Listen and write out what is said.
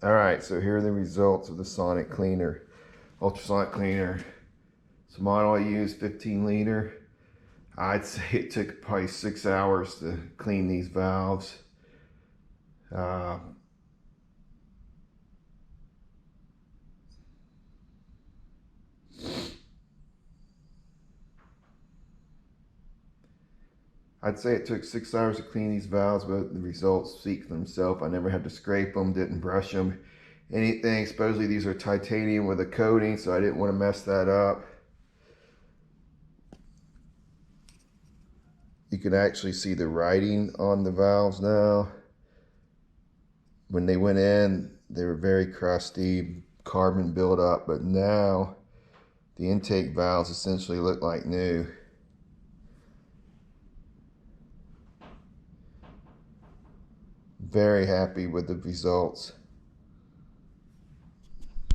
Alright, so here are the results of the Sonic Cleaner, Ultrasonic Cleaner. So model I used 15 liter. I'd say it took probably 6 hours to clean these valves. I'd say it took 6 hours to clean these valves, but the results speak for themselves. I never had to scrape them, didn't brush them, anything. Supposedly these are titanium with a coating, so I didn't want to mess that up. You can actually see the writing on the valves now. When they went in, they were very crusty, carbon buildup, but now the intake valves essentially look like new. Very happy with the results.